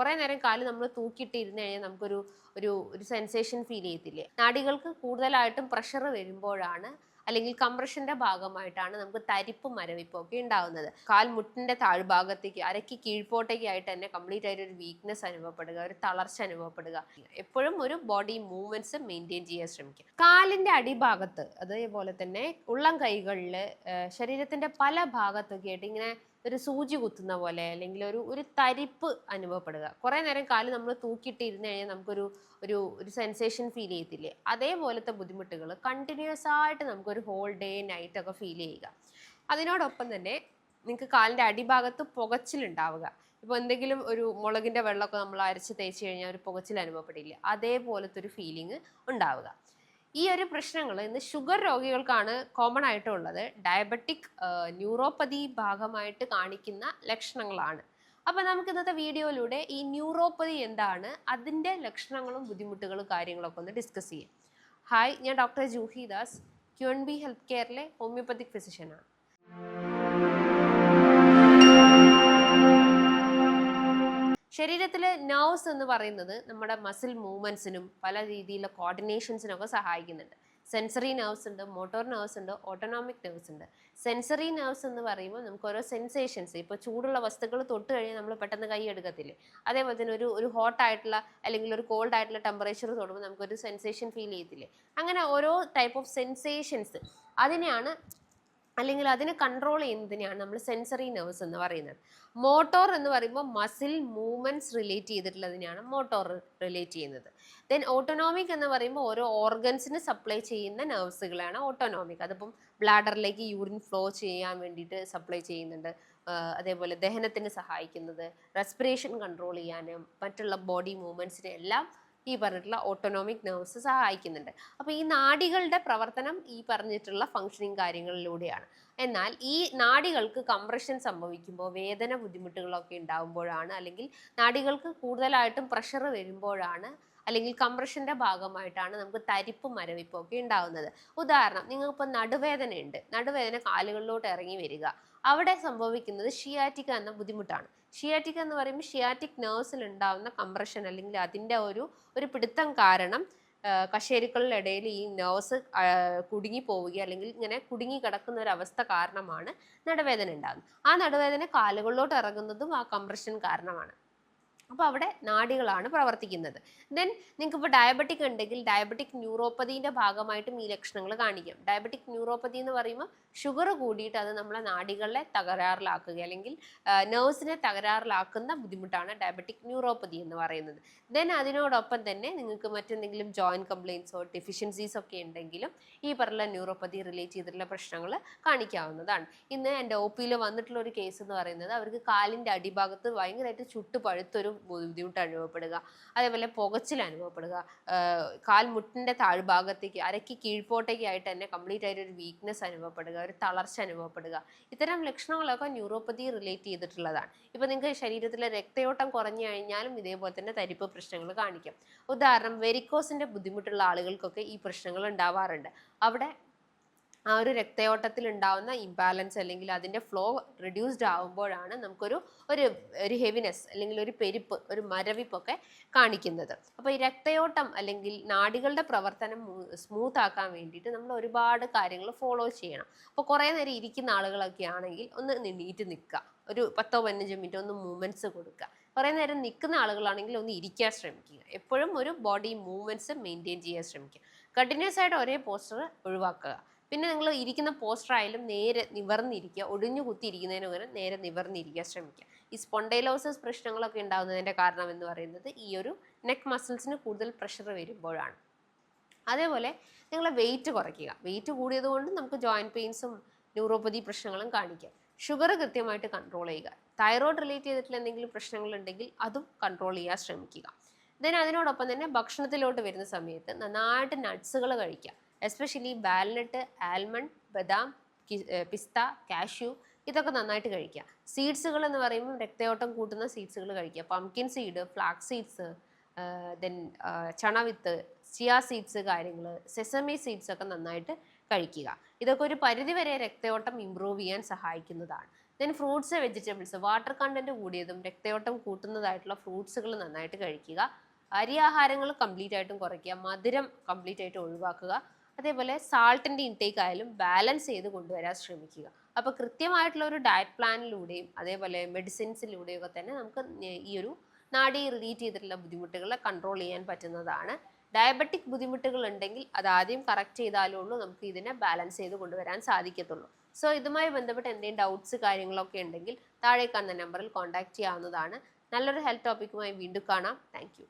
കുറേ നേരം കാല് നമ്മൾ തൂക്കിയിട്ടിരുന്ന് കഴിഞ്ഞാൽ നമുക്കൊരു ഒരു ഒരു സെൻസേഷൻ ഫീൽ ചെയ്യത്തില്ലേ? നാഡികൾക്ക് കൂടുതലായിട്ടും പ്രഷർ വരുമ്പോഴാണ് അല്ലെങ്കിൽ കംപ്രഷന്റെ ഭാഗമായിട്ടാണ് നമുക്ക് തരിപ്പും മരവിപ്പും ഒക്കെ ഉണ്ടാവുന്നത്. കാൽമുട്ടിന്റെ താഴ്ഭാഗത്തേക്ക് അരയ്ക്ക് കീഴ്പോട്ടേക്ക് ആയിട്ട് തന്നെ കംപ്ലീറ്റ് ആയിട്ട് ഒരു വീക്ക്നെസ് അനുഭവപ്പെടുക, ഒരു തളർച്ച അനുഭവപ്പെടുക. എപ്പോഴും ഒരു ബോഡി മൂവ്മെന്റ്സ് മെയിൻറ്റെയിൻ ചെയ്യാൻ ശ്രമിക്കുക. കാലിന്റെ അടിഭാഗത്ത് അതേപോലെ തന്നെ ഉള്ളം കൈകളിൽ ശരീരത്തിന്റെ പല ഭാഗത്തൊക്കെ ആയിട്ട് ഇങ്ങനെ ഒരു സൂചി കുത്തുന്ന പോലെ അല്ലെങ്കിൽ ഒരു തരിപ്പ് അനുഭവപ്പെടുക. കുറേ നേരം കാല് നമ്മൾ തൂക്കിയിട്ട് ഇരുന്ന് കഴിഞ്ഞാൽ നമുക്കൊരു ഒരു ഒരു സെൻസേഷൻ ഫീൽ ചെയ്യത്തില്ലേ? അതേപോലത്തെ ബുദ്ധിമുട്ടുകൾ കണ്ടിന്യൂസ് ആയിട്ട് നമുക്കൊരു ഹോൾ ഡേ നൈറ്റ് ഒക്കെ ഫീൽ ചെയ്യുക. അതിനോടൊപ്പം തന്നെ നിങ്ങൾക്ക് കാലിൻ്റെ അടിഭാഗത്ത് പുകച്ചിലുണ്ടാവുക. ഇപ്പോൾ എന്തെങ്കിലും ഒരു മുളകിൻ്റെ വെള്ളമൊക്കെ നമ്മൾ അരച്ച് തേച്ച് കഴിഞ്ഞാൽ ഒരു പുകച്ചിൽ അനുഭവപ്പെടില്ല, അതേപോലത്തെ ഒരു ഫീലിംഗ് ഉണ്ടാവുക. ഈ ഒരു പ്രശ്നങ്ങൾ ഇന്ന് ഷുഗർ രോഗികൾക്കാണ് കോമൺ ആയിട്ടുള്ളത്. ഡയബറ്റിക് ന്യൂറോപ്പതി ഭാഗമായിട്ട് കാണിക്കുന്ന ലക്ഷണങ്ങളാണ്. അപ്പോൾ നമുക്ക് ഇന്നത്തെ വീഡിയോയിലൂടെ ഈ ന്യൂറോപ്പതി എന്താണ്, അതിൻ്റെ ലക്ഷണങ്ങളും ബുദ്ധിമുട്ടുകളും കാര്യങ്ങളൊക്കെ ഒന്ന് ഡിസ്കസ് ചെയ്യാം. ഹായ്, ഞാൻ doctor Juhi Das, QNB health കെയറിലെ ഹോമിയോപ്പതിക് ഫിസിഷ്യനാണ്. ശരീരത്തിലെ നെർവ്സ് എന്ന് പറയുന്നത് നമ്മുടെ മസിൽ മൂവ്മെന്റ്സിനും പല രീതിയിലുള്ള കോർഡിനേഷൻസിനൊക്കെ സഹായിക്കുന്നുണ്ട്. സെൻസറി നെർവ്സ് ഉണ്ട്, മോട്ടോർ നെർവ്സ് ഉണ്ട്, ഓട്ടോണോമിക് നെർവ്സ് ഉണ്ട്. സെൻസറി നെർവ്സ് എന്ന് പറയുമ്പോൾ നമുക്ക് ഓരോ സെൻസേഷൻസ്, ഇപ്പോൾ ചൂടുള്ള വസ്തുക്കൾ തൊട്ട് കഴിഞ്ഞാൽ നമ്മൾ പെട്ടെന്ന് കൈ എടുക്കത്തില്ലേ, അതേപോലെ തന്നെ ഒരു ഹോട്ട് ആയിട്ടുള്ള അല്ലെങ്കിൽ ഒരു കോൾഡ് ആയിട്ടുള്ള ടെമ്പറേച്ചർ തൊടുമ്പോൾ നമുക്കൊരു സെൻസേഷൻ ഫീൽ ചെയ്യത്തില്ലേ. അങ്ങനെ ഓരോ ടൈപ്പ് ഓഫ് സെൻസേഷൻസ് അതിനെയാണ് അല്ലെങ്കിൽ അതിനെ കൺട്രോൾ ചെയ്യുന്നതിനെയാണ് നമ്മൾ സെൻസറി നെർവ്സ് എന്ന് പറയുന്നത്. മോട്ടോർ എന്ന് പറയുമ്പോൾ മസിൽ മൂവ്മെന്റ്സ് റിലേറ്റ് ചെയ്തിട്ടുള്ളതിനെയാണ് മോട്ടോർ റിലേറ്റ് ചെയ്യുന്നത്. ദെൻ ഓട്ടോണോമിക് എന്ന് പറയുമ്പോൾ ഓരോ ഓർഗൻസിന് സപ്ലൈ ചെയ്യുന്ന നെർവ്സുകളാണ് ഓട്ടോണോമിക്. അതിപ്പം ബ്ലാഡറിലേക്ക് യൂറിൻ ഫ്ലോ ചെയ്യാൻ വേണ്ടിയിട്ട് സപ്ലൈ ചെയ്യുന്നുണ്ട്. അതേപോലെ ദഹനത്തിന് സഹായിക്കുന്നത്, റെസ്പിറേഷൻ കൺട്രോൾ ചെയ്യാനും മറ്റുള്ള ബോഡി മൂവ്മെന്റ്സിനെ എല്ലാം ഈ പറഞ്ഞിട്ടുള്ള ഓട്ടോണോമിക് നെർവ്സ് സഹായിക്കുന്നുണ്ട്. അപ്പോൾ ഈ നാഡികളുടെ പ്രവർത്തനം ഈ പറഞ്ഞിട്ടുള്ള ഫങ്ഷനിങ് കാര്യങ്ങളിലൂടെയാണ്. എന്നാൽ ഈ നാഡികൾക്ക് കംപ്രഷൻ സംഭവിക്കുമ്പോൾ വേദന ബുദ്ധിമുട്ടുകളൊക്കെ ഉണ്ടാകുമ്പോഴാണ്, അല്ലെങ്കിൽ നാഡികൾക്ക് കൂടുതലായിട്ടും പ്രഷർ വരുമ്പോഴാണ്, അല്ലെങ്കിൽ കംപ്രഷന്റെ ഭാഗമായിട്ടാണ് നമുക്ക് തരിപ്പും മരവിപ്പും ഒക്കെ ഉണ്ടാകുന്നത്. ഉദാഹരണം, നിങ്ങൾക്കിപ്പോൾ നടുവേദനയുണ്ട്, നടുവേദന കാലുകളിലോട്ട് ഇറങ്ങി വരിക, അവിടെ സംഭവിക്കുന്നത് ഷിയാറ്റിക്ക എന്ന ബുദ്ധിമുട്ടാണ്. ഷിയാറ്റിക്ക എന്ന് പറയുമ്പോൾ ഷിയാറ്റിക് നെർവ്സിൽ ഉണ്ടാകുന്ന കംപ്രഷൻ അല്ലെങ്കിൽ അതിൻ്റെ ഒരു പിടുത്തം കാരണം കശേരുക്കളുടെ ഇടയിൽ ഈ നെർവ്സ് കുടുങ്ങി പോവുക അല്ലെങ്കിൽ ഇങ്ങനെ കുടുങ്ങി കിടക്കുന്ന ഒരു അവസ്ഥ കാരണമാണ് നടുവേദന ഉണ്ടാകുന്നത്. ആ നടുവേദന കാലുകളിലോട്ട് ഇറങ്ങുന്നതും ആ കംപ്രഷൻ കാരണമാണ്. അപ്പോൾ അവിടെ നാഡികളാണ് പ്രവർത്തിക്കുന്നത്. ദെൻ നിങ്ങൾക്ക് ഇപ്പോൾ ഡയബറ്റിക് ഉണ്ടെങ്കിൽ ഡയബറ്റിക് ന്യൂറോപ്പതിൻ്റെ ഭാഗമായിട്ടും ഈ ലക്ഷണങ്ങൾ കാണിക്കും. ഡയബറ്റിക് ന്യൂറോപ്പതി എന്ന് പറയുമ്പോൾ ഷുഗർ കൂടിയിട്ട് അത് നമ്മളെ നാഡികളെ തകരാറിലാക്കുക അല്ലെങ്കിൽ നെർവ്സിനെ തകരാറിലാക്കുന്ന ബുദ്ധിമുട്ടാണ് ഡയബറ്റിക് ന്യൂറോപ്പതി എന്ന് പറയുന്നത്. ദെൻ അതിനോടൊപ്പം തന്നെ നിങ്ങൾക്ക് മറ്റെന്തെങ്കിലും ജോയിൻറ്റ് കംപ്ലയിൻസോ ഡെഫിഷ്യൻസീസ് ഒക്കെ ഉണ്ടെങ്കിലും ഈ പറഞ്ഞ ന്യൂറോപ്പതി റിലേറ്റ് ചെയ്തിട്ടുള്ള പ്രശ്നങ്ങൾ കാണിക്കാവുന്നതാണ്. ഇന്ന് എൻ്റെ OP-യിൽ വന്നിട്ടുള്ള ഒരു കേസ് എന്ന് പറയുന്നത് അവർക്ക് കാലിൻ്റെ അടിഭാഗത്ത് ഭയങ്കരമായിട്ട് ചുട്ട് പഴുത്തൊരു ബുദ്ധിമുട്ട് അനുഭവപ്പെടുക, അതേപോലെ പുകച്ചിൽ അനുഭവപ്പെടുക, കാൽമുട്ടിന്റെ താഴ്ഭാഗത്തേക്ക് അരയ്ക്ക് കീഴ്പോട്ടേക്ക് ആയിട്ട് തന്നെ കംപ്ലീറ്റ് ആയിട്ട് ഒരു വീക്ക്നെസ് അനുഭവപ്പെടുക, ഒരു തളർച്ച അനുഭവപ്പെടുക. ഇത്തരം ലക്ഷണങ്ങളൊക്കെ ന്യൂറോപ്പതി റിലേറ്റ് ചെയ്തിട്ടുള്ളതാണ്. ഇപ്പൊ നിങ്ങൾക്ക് ശരീരത്തിലെ രക്തയോട്ടം കുറഞ്ഞു കഴിഞ്ഞാലും ഇതേപോലെ തന്നെ തരിപ്പ് പ്രശ്നങ്ങൾ കാണിക്കും. ഉദാഹരണം, വെരിക്കോസിന്റെ ബുദ്ധിമുട്ടുള്ള ആളുകൾക്കൊക്കെ ഈ പ്രശ്നങ്ങൾ ഉണ്ടാവാറുണ്ട്. അവിടെ ആ ഒരു രക്തയോട്ടത്തിൽ ഉണ്ടാവുന്ന ഇംബാലൻസ് അല്ലെങ്കിൽ അതിൻ്റെ ഫ്ലോ റിഡ്യൂസ്ഡ് ആകുമ്പോഴാണ് നമുക്കൊരു ഒരു ഹെവിനെസ് അല്ലെങ്കിൽ ഒരു പെരുപ്പ്, ഒരു മരവിപ്പൊക്കെ കാണിക്കുന്നത്. അപ്പോൾ ഈ രക്തയോട്ടം അല്ലെങ്കിൽ നാഡികളുടെ പ്രവർത്തനം സ്മൂത്ത് ആക്കാൻ വേണ്ടിയിട്ട് നമ്മൾ ഒരുപാട് കാര്യങ്ങൾ ഫോളോ ചെയ്യണം. അപ്പോൾ കുറേ നേരം ഇരിക്കുന്ന ആളുകളൊക്കെ ആണെങ്കിൽ ഒന്ന് നീറ്റ് നിൽക്കുക, ഒരു 10-15 മിനിറ്റ് ഒന്ന് മൂവ്മെൻറ്റ്സ് കൊടുക്കുക. കുറേ നേരം നിൽക്കുന്ന ആളുകളാണെങ്കിൽ ഒന്ന് ഇരിക്കാൻ ശ്രമിക്കുക. എപ്പോഴും ഒരു ബോഡി മൂവ്മെൻറ്റ്സ് മെയിൻറ്റെയിൻ ചെയ്യാൻ ശ്രമിക്കുക. കണ്ടിന്യൂസ് ആയിട്ട് ഒരേ പോസ്റ്റർ ഒഴിവാക്കുക. പിന്നെ നിങ്ങൾ ഇരിക്കുന്ന പോസ്റ്റർ ആയാലും നേരെ നിവർന്നിരിക്കുക, ഒടിഞ്ഞു കുത്തിയിരിക്കുന്നതിന് പകരം നേരെ നിവർന്നിരിക്കാൻ ശ്രമിക്കുക. ഈ സ്പോണ്ടൈലോസിസ് പ്രശ്നങ്ങളൊക്കെ ഉണ്ടാകുന്നതിൻ്റെ കാരണം എന്ന് പറയുന്നത് ഈ ഒരു നെക്ക് മസിൽസിന് കൂടുതൽ പ്രഷർ വരുമ്പോഴാണ്. അതേപോലെ നിങ്ങൾ വെയിറ്റ് കുറയ്ക്കുക. വെയിറ്റ് കൂടിയത് കൊണ്ട് നമുക്ക് ജോയിൻറ്റ് പെയിൻസും ന്യൂറോപ്പതി പ്രശ്നങ്ങളും കാണിക്കാം. ഷുഗർ കൃത്യമായിട്ട് കൺട്രോൾ ചെയ്യുക. തൈറോയ്ഡ് റിലേറ്റ് ചെയ്തിട്ടുള്ള എന്തെങ്കിലും പ്രശ്നങ്ങളുണ്ടെങ്കിൽ അതും കൺട്രോൾ ചെയ്യാൻ ശ്രമിക്കുക. ദെൻ അതിനോടൊപ്പം തന്നെ ഭക്ഷണത്തിലോട്ട് വരുന്ന സമയത്ത് നന്നായിട്ട് നട്ട്സുകൾ കഴിക്കുക. എസ്പെഷ്യലി വാൽനട്ട്, ആൽമണ്ട്, ബദാം, പിസ്ത, കാഷ്യൂ ഇതൊക്കെ നന്നായിട്ട് കഴിക്കുക. സീഡ്സുകൾ എന്ന് പറയുമ്പോൾ രക്തയോട്ടം കൂട്ടുന്ന സീഡ്സുകൾ കഴിക്കുക. Pumpkin seed, flax seeds, then ചണവിത്ത്, ചിയ സീഡ്സ് കാര്യങ്ങൾ, സെസമി സീഡ്സ് ഒക്കെ നന്നായിട്ട് കഴിക്കുക. ഇതൊക്കെ ഒരു പരിധിവരെ രക്തയോട്ടം ഇമ്പ്രൂവ് ചെയ്യാൻ സഹായിക്കുന്നതാണ്. Then fruits vegetables water content കൂടിയതും രക്തയോട്ടം കൂട്ടുന്നതായിട്ടുള്ള ഫ്രൂട്ട്സുകൾ നന്നായിട്ട് കഴിക്കുക. അരി ആഹാരങ്ങൾ കംപ്ലീറ്റ് ആയിട്ടും കുറയ്ക്കുക, മധുരം കംപ്ലീറ്റ് ആയിട്ട് ഒഴിവാക്കുക. അതേപോലെ സാൾട്ടിൻ്റെ ഇൻടേക്ക് ആയാലും ബാലൻസ് ചെയ്ത് കൊണ്ടുവരാൻ ശ്രമിക്കുക. അപ്പോൾ കൃത്യമായിട്ടുള്ള ഒരു ഡയറ്റ് പ്ലാനിലൂടെയും അതേപോലെ മെഡിസിൻസിലൂടെയും ഒക്കെ തന്നെ നമുക്ക് ഈ ഒരു നാഡി റിലേറ്റ് ചെയ്തിട്ടുള്ള ബുദ്ധിമുട്ടുകളെ കൺട്രോൾ ചെയ്യാൻ പറ്റുന്നതാണ്. ഡയബറ്റിക് ബുദ്ധിമുട്ടുകൾ ഉണ്ടെങ്കിൽ അത് ആദ്യം കറക്റ്റ് ചെയ്താലേ ഉള്ളൂ നമുക്ക് ഇതിനെ ബാലൻസ് ചെയ്ത് കൊണ്ടുവരാൻ സാധിക്കത്തുള്ളൂ. സോ ഇതുമായി ബന്ധപ്പെട്ട് എന്തെങ്കിലും ഡൗട്ട്സ് കാര്യങ്ങളൊക്കെ ഉണ്ടെങ്കിൽ താഴെ കാണുന്ന നമ്പറിൽ കോൺടാക്ട് ചെയ്യാവുന്നതാണ്. നല്ലൊരു ഹെൽത്ത് ടോപ്പിക്കുമായി വീണ്ടും കാണാം. താങ്ക്